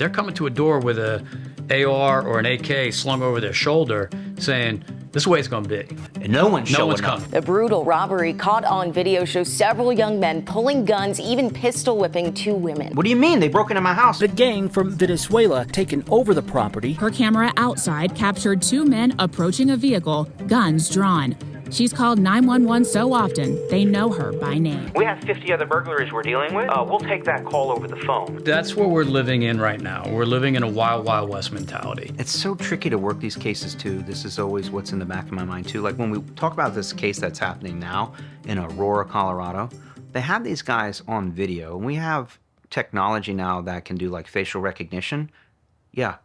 They're coming to a door with a AR or an AK slung over their shoulder saying, this is the way it's going to be. And no one's showing up. The brutal robbery caught on video shows several young men pulling guns, even pistol whipping two women. What do you mean? They broke into my house. The gang from Venezuela taken over the property. Her camera outside captured two men approaching a vehicle, guns drawn. She's called 911 so often, they know her by name. We have 50 other burglaries we're dealing with. We'll take that call over the phone. That's what we're living in right now. We're living in a wild, wild west mentality. It's so tricky to work these cases, too. This is always what's in the back of my mind, too. Like when we talk about this case that's happening now in Aurora, Colorado, they have these guys on video. And we have technology now that can do like facial recognition. Yeah,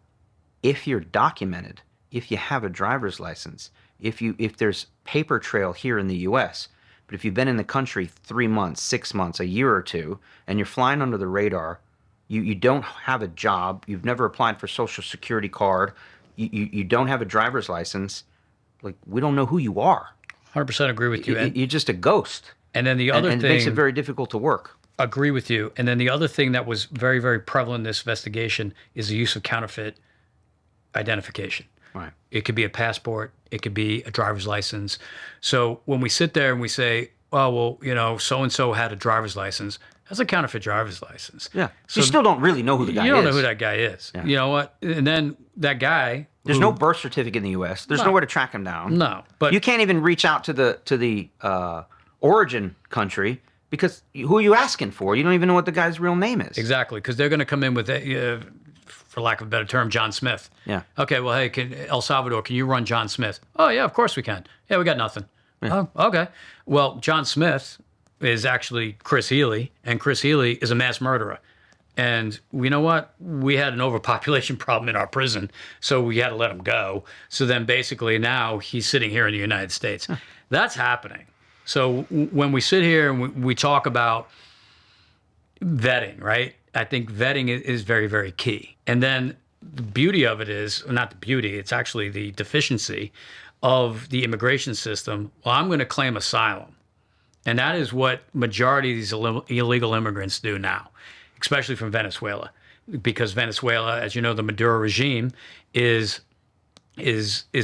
if you're documented, if you have a driver's license, if there's paper trail here in the U.S., but if you've been in the country 3 months, 6 months, a year or two, and you're flying under the radar, you don't have a job, you've never applied for Social Security card, you don't have a driver's license, like, we don't know who you are. 100% agree with you. You're just a ghost. And then the other thing... And it makes it very difficult to work. Agree with you. And then the other thing that was very, very prevalent in this investigation is the use of counterfeit identification. Right. It could be a passport. It could be a driver's license. So when we sit there and we say, oh, well, you know, so-and-so had a driver's license, that's a counterfeit driver's license. Yeah. So you still don't really know who the guy is. You don't know who that guy is. Yeah. You know what? And then that guy... There's no birth certificate in the U.S. There's nowhere to track him down. No. But you can't even reach out to the origin country because who are you asking for? You don't even know what the guy's real name is. Exactly, because they're going to come in with, for lack of a better term, John Smith. Yeah. Okay, well, hey, El Salvador, can you run John Smith? Oh, yeah, of course we can. Yeah, we got nothing. Yeah. Oh, okay. Well, John Smith is actually Chris Healy, and Chris Healy is a mass murderer. And you know what? We had an overpopulation problem in our prison, so we had to let him go. So then basically now he's sitting here in the United States. That's happening. So when we sit here and we talk about vetting, right? I think vetting is very, very key. And then the beauty of it is, not the beauty, it's actually the deficiency of the immigration system. Well, I'm going to claim asylum. And that is what majority of these illegal immigrants do now, especially from Venezuela. Because Venezuela, as you know, the Maduro regime is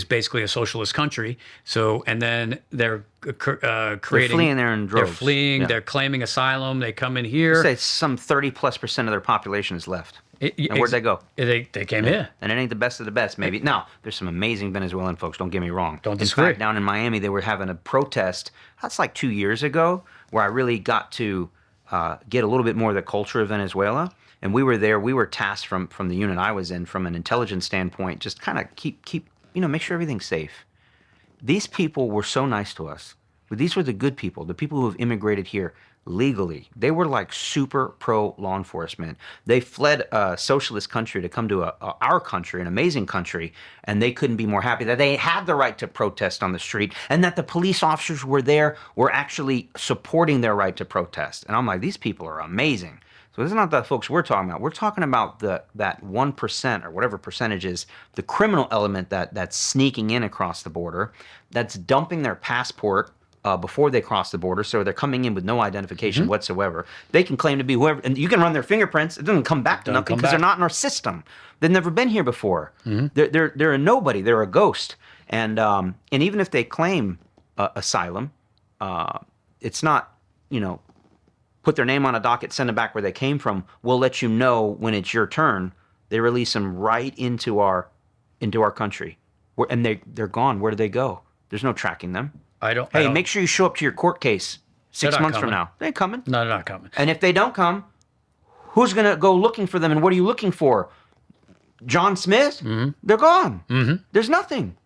basically a socialist country. So, and then they're creating... They're fleeing there in droves. They're fleeing, they're claiming asylum, they come in here. I'd say some 30+% of their population is left. And where'd they go? They came here. And it ain't the best of the best, maybe. Now, there's some amazing Venezuelan folks, don't get me wrong. Don't disagree. In fact, down in Miami, they were having a protest, that's like 2 years ago, where I really got to get a little bit more of the culture of Venezuela. And we were there, we were tasked from the unit I was in, from an intelligence standpoint, just kind of keep, make sure everything's safe. These people were so nice to us. These were the good people, the people who have immigrated here legally. They were like super pro law enforcement. They fled a socialist country to come to our country, an amazing country, and they couldn't be more happy that they had the right to protest on the street and that the police officers were actually supporting their right to protest. And I'm like, these people are amazing. So this is not the folks we're talking about. We're talking about that 1% or whatever percentage is the criminal element that's sneaking in across the border, that's dumping their passport before they cross the border, so they're coming in with no identification whatsoever. They can claim to be whoever, and you can run their fingerprints. It doesn't come back to nothing because they're not in our system. They've never been here before. They're a nobody. They're a ghost. And even if they claim asylum, it's not, put their name on a docket, send them back where they came from. We'll let you know when it's your turn. They release them right into our country, and they're gone. Where do they go? There's no tracking them. Hey, make sure you show up to your court case 6 months from now. They ain't coming. No, they're not coming. And if they don't come, who's going to go looking for them? And what are you looking for? John Smith? They're gone. There's nothing.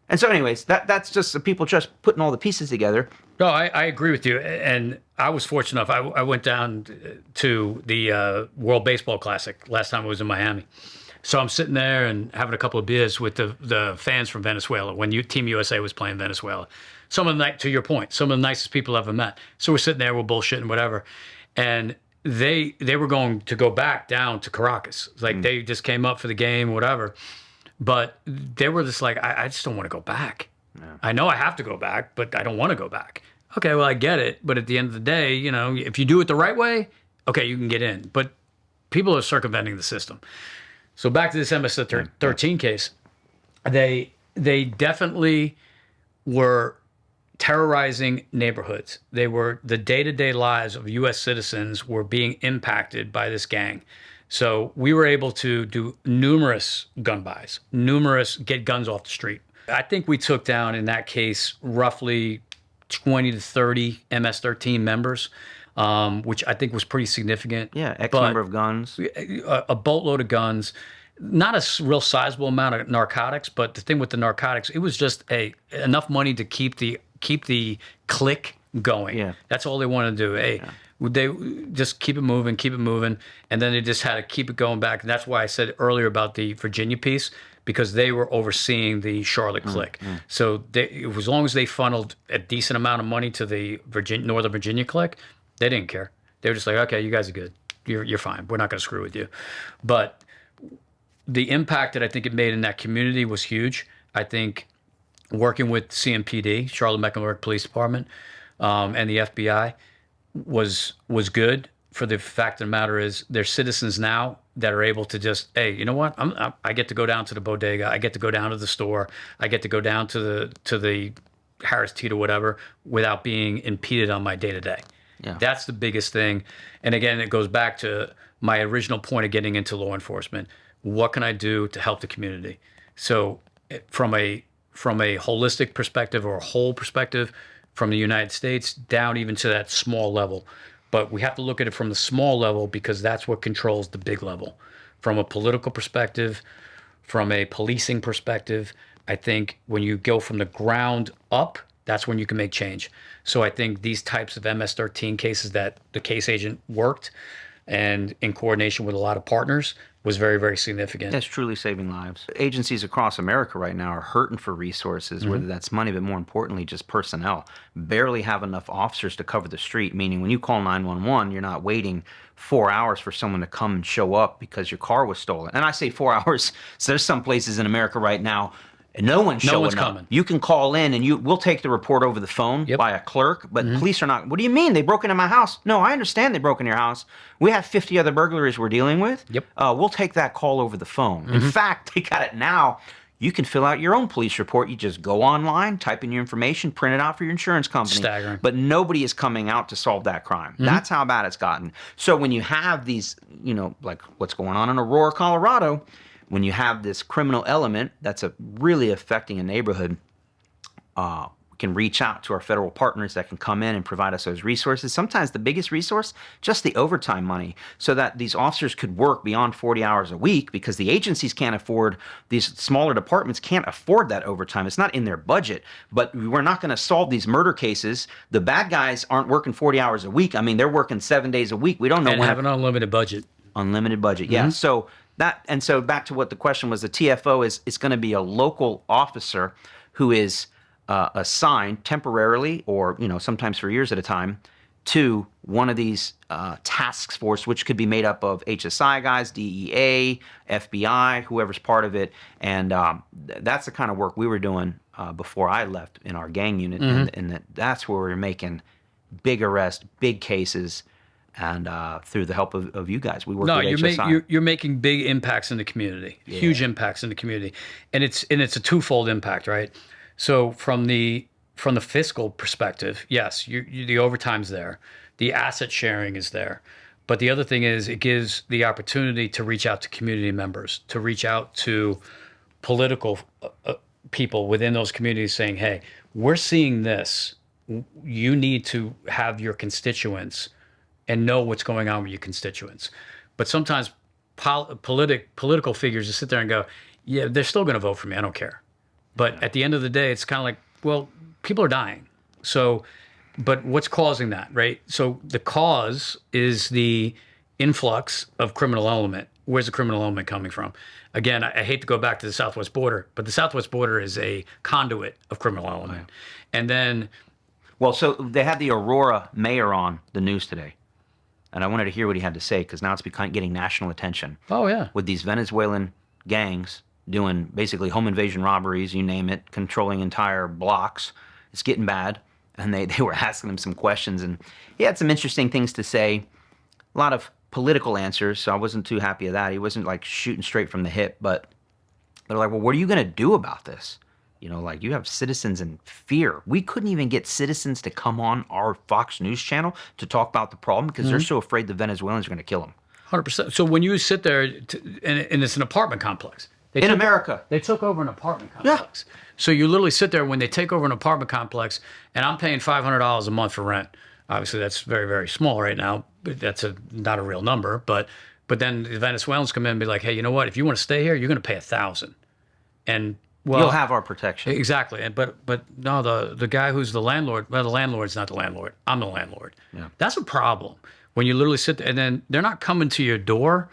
And so anyways, that's just the people just putting all the pieces together. No, I agree with you. And I was fortunate enough. I went down to the World Baseball Classic last time I was in Miami. So I'm sitting there and having a couple of beers with the fans from Venezuela when Team USA was playing Venezuela. Some of them, to your point, some of the nicest people I've ever met. So we're sitting there, we're bullshitting, whatever. And they were going to go back down to Caracas. Like they just came up for the game, whatever. But they were just like, I just don't want to go back. Yeah. I know I have to go back, but I don't want to go back. Okay, well, I get it. But at the end of the day, if you do it the right way, okay, you can get in. But people are circumventing the system. So back to this MS-13 case, they definitely were terrorizing neighborhoods. The day-to-day lives of U.S. citizens were being impacted by this gang. So we were able to do numerous gun buys, get guns off the street. I think we took down in that case roughly 20 to 30 MS-13 members, which I think was pretty significant. Yeah, X number of guns. A boatload of guns. Not a real sizable amount of narcotics, but the thing with the narcotics, it was just enough money to keep the clique going. Yeah. That's all they wanted to do. Hey, they just keep it moving, and then they just had to keep it going back. And that's why I said earlier about the Virginia piece, because they were overseeing the Charlotte clique. So as long as they funneled a decent amount of money to the Northern Virginia clique, they didn't care. They were just like, okay, you guys are good. You're fine. We're not going to screw with you. But the impact that I think it made in that community was huge. I think working with CMPD, Charlotte-Mecklenburg Police Department, and the FBI was good. For the fact of the matter is, there's citizens now that are able to just, hey, you know what? I get to go down to the bodega. I get to go down to the store. I get to go down to the Harris Teeter, whatever, without being impeded on my day-to-day. Yeah. That's the biggest thing. And again, it goes back to my original point of getting into law enforcement. What can I do to help the community? So from a holistic perspective or a whole perspective, from the United States down even to that small level. But we have to look at it from the small level because that's what controls the big level. From a political perspective, from a policing perspective, I think when you go from the ground up, that's when you can make change. So I think these types of MS-13 cases that the case agent worked and in coordination with a lot of partners was very, very significant. That's truly saving lives. Agencies across America right now are hurting for resources, whether that's money, but more importantly, just personnel. Barely have enough officers to cover the street, meaning when you call 911, you're not waiting 4 hours for someone to come and show up because your car was stolen. And I say 4 hours, so there's some places in America right now and no one's showing up. Coming. You can call in and we'll take the report over the phone by a clerk, but police are not. What do you mean? They broke into my house? No, I understand they broke into your house. We have 50 other burglaries we're dealing with. We'll take that call over the phone. In fact, they got it now. You can fill out your own police report. You just go online, type in your information, print it out for your insurance company. Staggering. But nobody is coming out to solve that crime. That's how bad it's gotten. So when you have these, like what's going on in Aurora, Colorado, when you have this criminal element that's really affecting a neighborhood, we can reach out to our federal partners that can come in and provide us those resources. Sometimes the biggest resource, just the overtime money, so that these officers could work beyond 40 hours a week because the agencies can't afford, these smaller departments can't afford that overtime. It's not in their budget, but we're not going to solve these murder cases. The bad guys aren't working 40 hours a week. I mean, they're working 7 days a week. We don't know when. And have an unlimited budget. Unlimited budget, yeah. So back to what the question was, the TFO is going to be a local officer who is assigned temporarily or sometimes for years at a time to one of these task force, which could be made up of HSI guys, DEA, FBI, whoever's part of it. And that's the kind of work we were doing before I left in our gang unit. And that's where we were making big arrests, big cases. And through the help of you guys, we work with HSI. You're making big impacts in the community, huge impacts in the community, and it's a twofold impact, right? So from the fiscal perspective, yes, the overtime's there, the asset sharing is there, but the other thing is it gives the opportunity to reach out to community members, to reach out to political people within those communities, saying, "Hey, we're seeing this. You need to have your constituents." And know what's going on with your constituents. But sometimes political figures just sit there and go, yeah, they're still going to vote for me. I don't care. But at the end of the day, it's kind of like, well, people are dying. So, but what's causing that, right? So the cause is the influx of criminal element. Where's the criminal element coming from? Again, I hate to go back to the southwest border, but the southwest border is a conduit of criminal element. And then... Well, so they had the Aurora mayor on the news today. And I wanted to hear what he had to say because now it's getting national attention. Oh, yeah. With these Venezuelan gangs doing basically home invasion robberies, you name it, controlling entire blocks. It's getting bad. And they were asking him some questions. And he had some interesting things to say. A lot of political answers, so I wasn't too happy with that. He wasn't like shooting straight from the hip, but they're like, well, what are you going to do about this? You know, like, you have citizens in fear. We couldn't even get citizens to come on our Fox News channel to talk about the problem because they're so afraid the Venezuelans are going to kill them. 100%. So when you sit there, and it's an apartment complex. In America. They took over an apartment complex. Yeah. So you literally sit there when they take over an apartment complex, and I'm paying $500 a month for rent. Obviously, that's very, very small right now. But that's not a real number. But then the Venezuelans come in and be like, hey, you know what? If you want to stay here, you're going to pay $1,000. And well, you'll have our protection. Exactly. But no, the guy who's the landlord, well, the landlord's not the landlord. I'm the landlord. Yeah. That's a problem. When you literally sit there, and then they're not coming to your door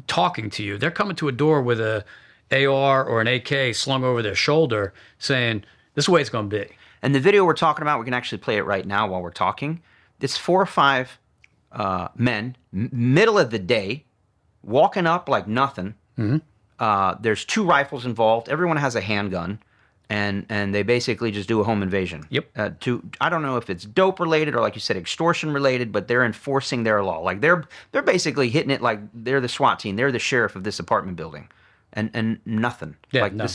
talking to you. They're coming to a door with a AR or an AK slung over their shoulder saying, this is the way it's going to be. And the video we're talking about, we can actually play it right now while we're talking. It's 4 or 5 men, middle of the day, walking up like nothing. Mm-hmm. There's 2 rifles involved. Everyone has a handgun, and they basically just do a home invasion. Yep. I don't know if it's dope related or, like you said, extortion related, but they're enforcing their law. Like, they're basically hitting it like they're the SWAT team. They're the sheriff of this apartment building, and nothing. Yeah, like, no.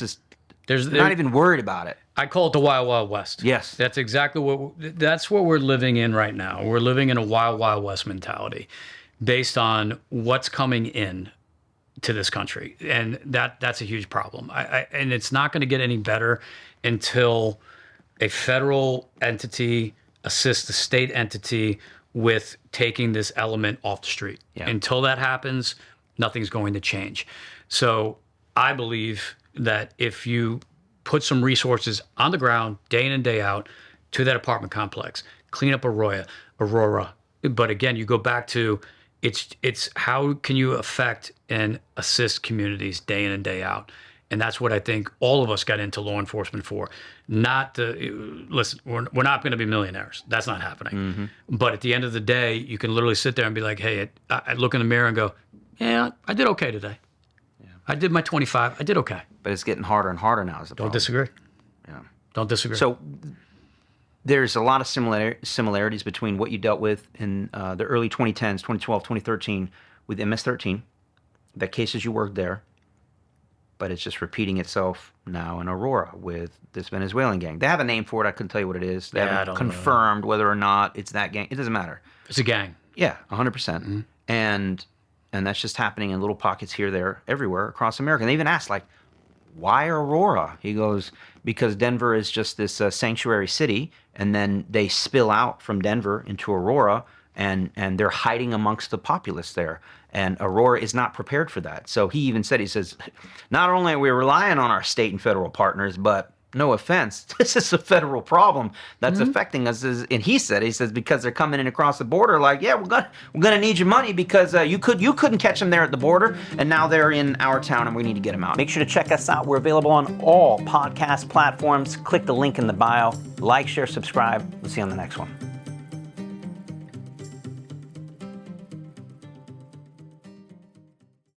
They're not even worried about it. I call it the Wild Wild West. Yes. That's exactly that's what we're living in right now. We're living in a Wild Wild West mentality based on what's coming in to this country. And that's a huge problem. And it's not going to get any better until a federal entity assists a state entity with taking this element off the street. Yeah. Until that happens, nothing's going to change. So I believe that if you put some resources on the ground day in and day out to that apartment complex, clean up Aurora. But again, you go back to it's how can you affect and assist communities day in and day out. And that's what I think all of us got into law enforcement for. Not to, listen, we're not going to be millionaires. That's not happening. Mm-hmm. But at the end of the day, you can literally sit there and be like, hey, I look in the mirror and go, yeah, I did okay today. Yeah. I did my 25. I did okay. But it's getting harder and harder now is the problem. Don't disagree. Yeah. Don't disagree. So there's a lot of similarities between what you dealt with in the early 2010s, 2012, 2013 with MS-13, the cases you worked there, but it's just repeating itself now in Aurora with this Venezuelan gang. They have a name for it. I couldn't tell you what it is. They haven't confirmed whether or not it's that gang. It doesn't matter. It's a gang. Yeah, 100%. Mm-hmm. And that's just happening in little pockets here, there, everywhere across America. And they even asked, like, why Aurora? He goes, because Denver is just this sanctuary city, and then they spill out from Denver into Aurora, and they're hiding amongst the populace there. And Aurora is not prepared for that. So he even said, he says, not only are we relying on our state and federal partners, but no offense, this is a federal problem that's affecting us. And he says, because they're coming in across the border, like, yeah, we're gonna need your money because you couldn't catch them there at the border, and now they're in our town, and we need to get them out. Make sure to check us out. We're available on all podcast platforms. Click the link in the bio. Like, share, subscribe. We'll see you on the next one.